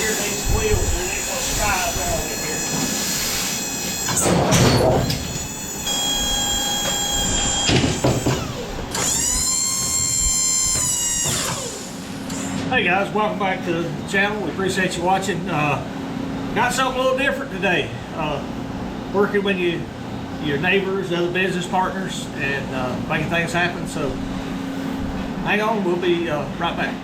here needs wheels. There needs some strides on it here. Hey guys, welcome back to the channel. We appreciate you watching. Got something a little different today. Working with your neighbors, other business partners, and making things happen. So hang on, we'll be right back.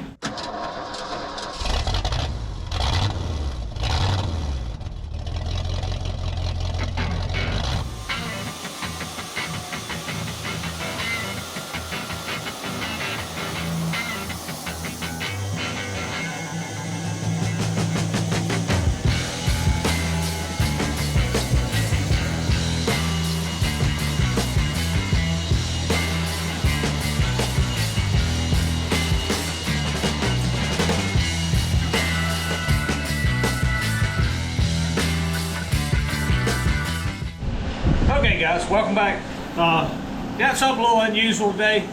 Okay guys, welcome back. Got something a little unusual today.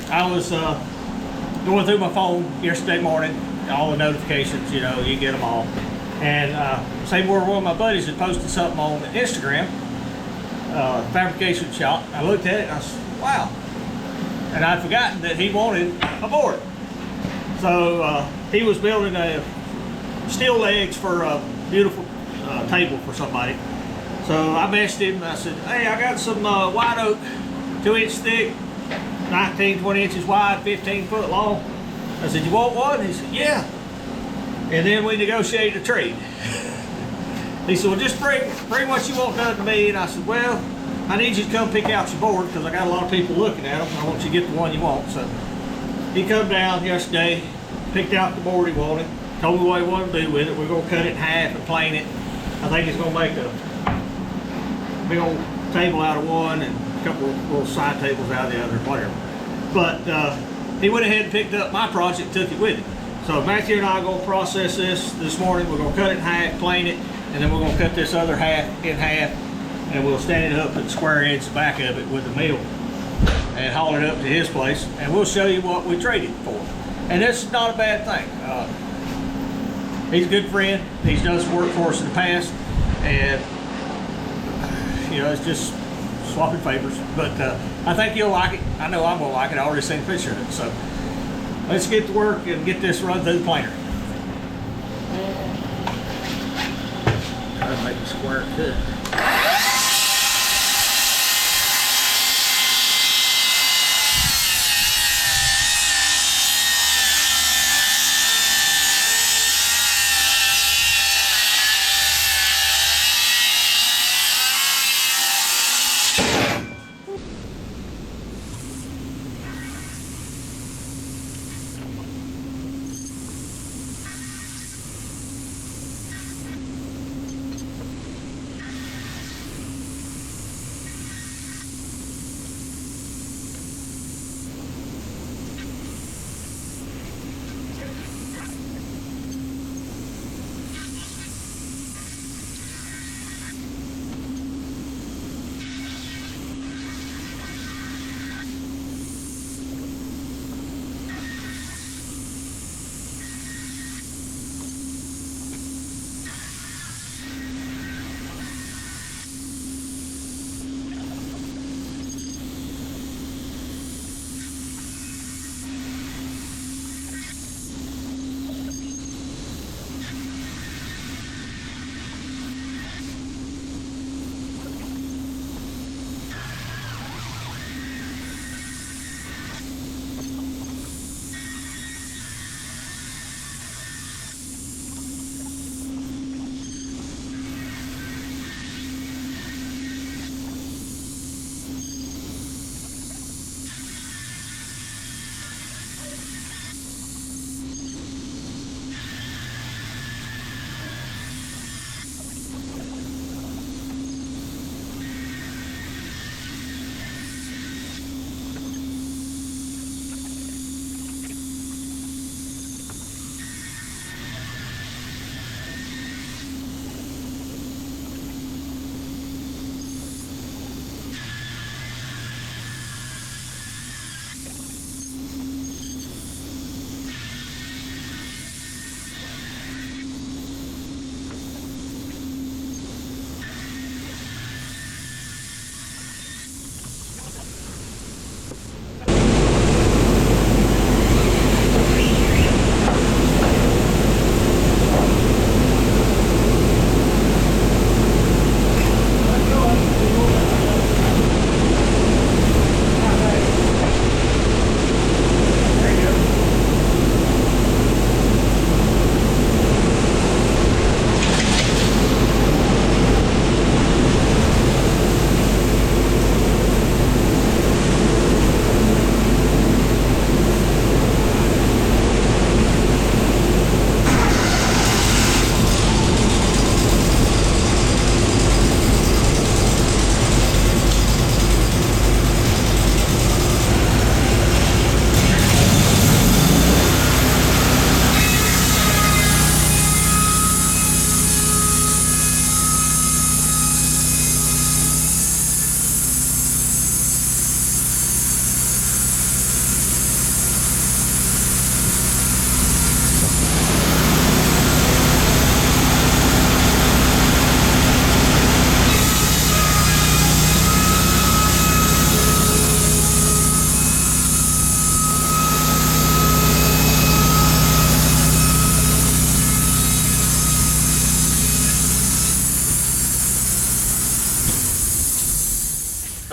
I was going through my phone yesterday morning, all the notifications, you know, you get them all. And same where one of my buddies had posted something on Instagram, fabrication shop. I looked at it and I said, wow. And I'd forgotten that he wanted a board. So he was building steel legs for a beautiful table for somebody. So I messaged him and I said, hey, I got some white oak, 2-inch thick, 19, 20 inches wide, 15 foot long. I said, you want one? He said, yeah. And then we negotiated a trade. He said, well, just bring what you want done to me. And I said, well, I need you to come pick out your board because I got a lot of people looking at them. I want you to get the one you want. So he come down yesterday, picked out the board he wanted, told me what he wanted to do with it. We're going to cut it in half and plane it. I think he's going to make a big old table out of one and a couple of little side tables out of the other, whatever. But he went ahead and picked up my project and took it with him. So Matthew and I are going to process this morning. We're going to cut it in half, plane it, and then we're going to cut this other half in half, and we'll stand it up at the square edge the back of it with the mill and haul it up to his place, and we'll show you what we traded for. And this is not a bad thing. He's a good friend. He's done some work for us in the past, and you know, it's just swapping favors, but I think you'll like it. I know I'm gonna like it. I already seen a picture of it. So let's get to work and get this run through the planer. Try to make a square cut.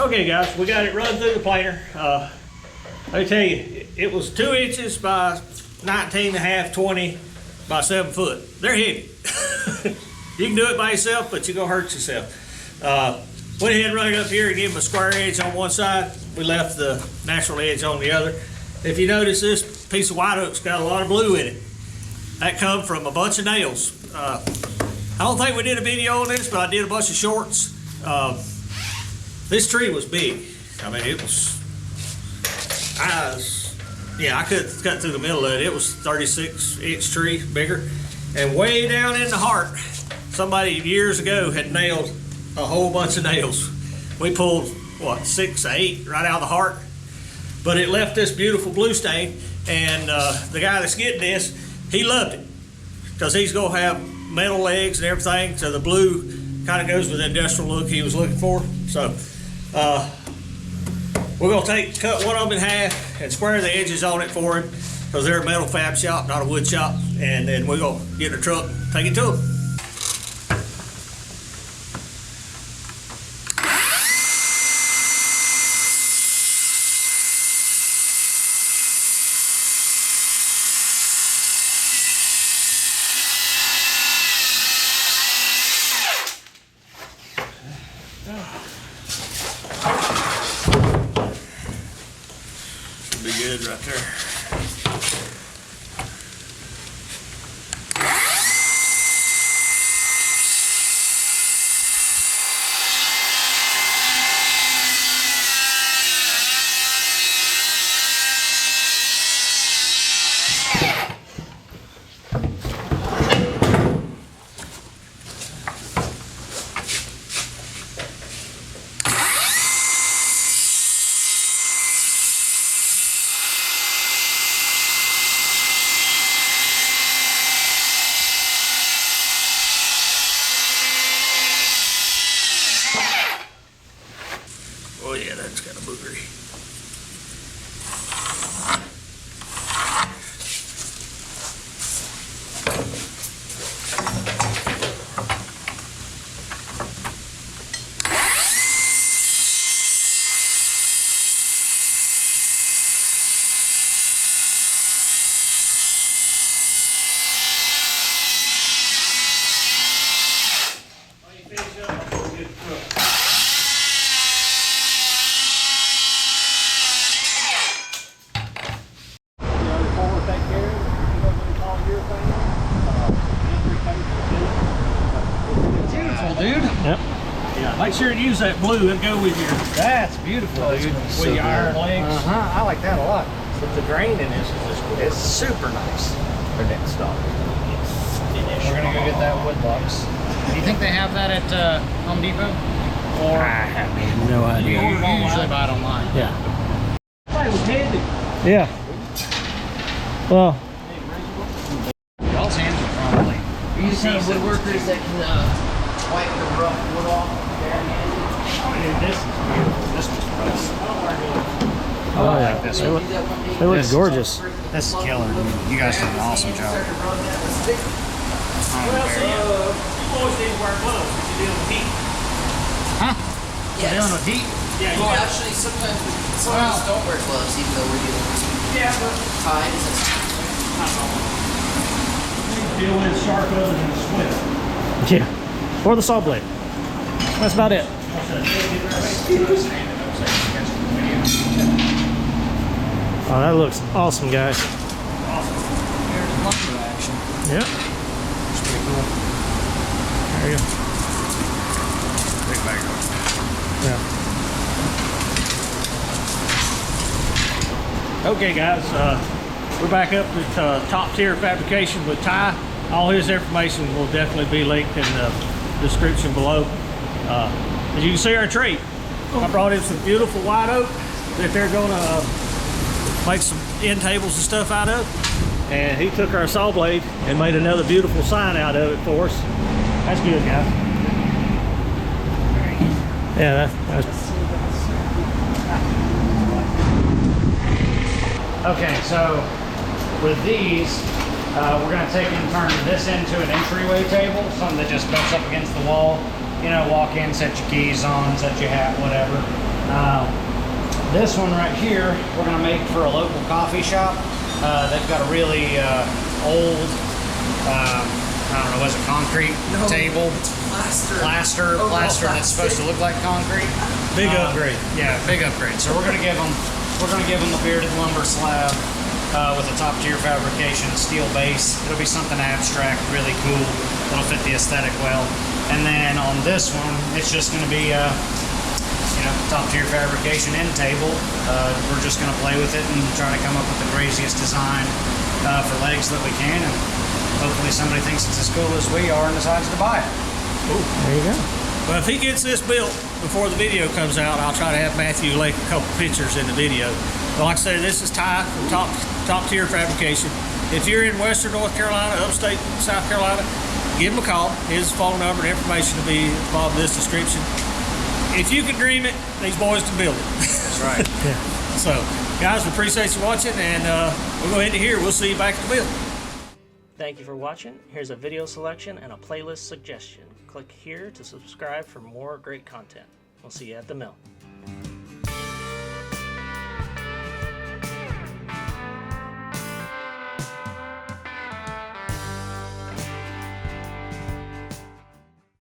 Okay guys, we got it run through the planer. Let me tell you, it was 2 inches by 19 and a half, 20 by 7 foot. They're heavy. You can do it by yourself, but you're gonna hurt yourself. Went ahead and run it up here and gave them a square edge on one side. We left the natural edge on the other. If you notice, this piece of white oak's got a lot of blue in it. That come from a bunch of nails. I don't think we did a video on this, but I did a bunch of shorts. This tree was big. I mean, it was, I could cut through the middle of it. It was 36-inch tree, bigger. And way down in the heart, somebody years ago had nailed a whole bunch of nails. We pulled, what, 6 or 8 right out of the heart. But it left this beautiful blue stain. And the guy that's getting this, he loved it. Because he's gonna have metal legs and everything. So the blue kind of goes with the industrial look he was looking for. So we're gonna cut one of them in half and square the edges on it for him, because they're a metal fab shop, not a wood shop. And then we're gonna get in a truck, take it to them. Should be good right there. Oh yeah, that's kind of boogery. Dude. Yep. Yeah. Make sure to use that blue and go with your. That's beautiful, dude. With your iron legs. I like that a lot. But the grain in this is just cool. It's super nice. Or that stock. We're gonna go get that wood box. Do you think they have that at Home Depot? Or I have no idea. you usually buy it online? Yeah. That was handy. Yeah. Well, Y'all's hands are probably. You see woodworkers that can wipe the rough wood off Dude, this is beautiful. This was gross. oh I yeah, like this they one. look, they look This- gorgeous. This is killer. You guys did an awesome job. Well, so you always need to wear gloves because you're dealing with heat. Huh? Yes. Dealing with heat? Yeah, Well, actually, sometimes don't wear gloves even though we're dealing with yeah, but ties and deal with sharp other than a split. Yeah. Or the saw blade. That's about it. Oh, that looks awesome, guys. There's lumber action. Yep. It's pretty cool. There you go. Big bag. Yeah. Okay, guys, we're back up at Top Tier Fabrication with Ty. All his information will definitely be linked in the description below. As you can see, our tree. I brought in some beautiful white oak that they're gonna make some end tables and stuff out of. And he took our saw blade and made another beautiful sign out of it for us. That's good, guys. Yeah, that's Okay, so with these, we're going to take and turn this into an entryway table, something that just butts up against the wall. You know, walk in, set your keys on, set your hat, whatever. This one right here, we're gonna make for a local coffee shop. They've got a really old, I don't know, was it concrete table? Plaster. Plaster that's supposed to look like concrete. Big upgrade. Yeah, big upgrade. So we're gonna give them a bearded lumber slab with a top tier fabrication, steel base. It'll be something abstract, really cool. It'll fit the aesthetic well. And then on this one, it's just gonna be top tier fabrication end table. We're just gonna play with it and try to come up with the craziest design for legs that we can, and hopefully somebody thinks it's as cool as we are and decides to buy it. Ooh. There you go. Well, if he gets this built before the video comes out, I'll try to have Matthew link a couple pictures in the video. But like I said, this is Ty from top tier fabrication. If you're in Western North Carolina, upstate South Carolina, give him a call. His phone number and information will be above this description. If you can dream it, these boys can build it. That's right. Yeah. So, guys, we appreciate you watching, and we'll go into here. We'll see you back at the build. Thank you for watching. Here's a video selection and a playlist suggestion. Click here to subscribe for more great content. We'll see you at the mill.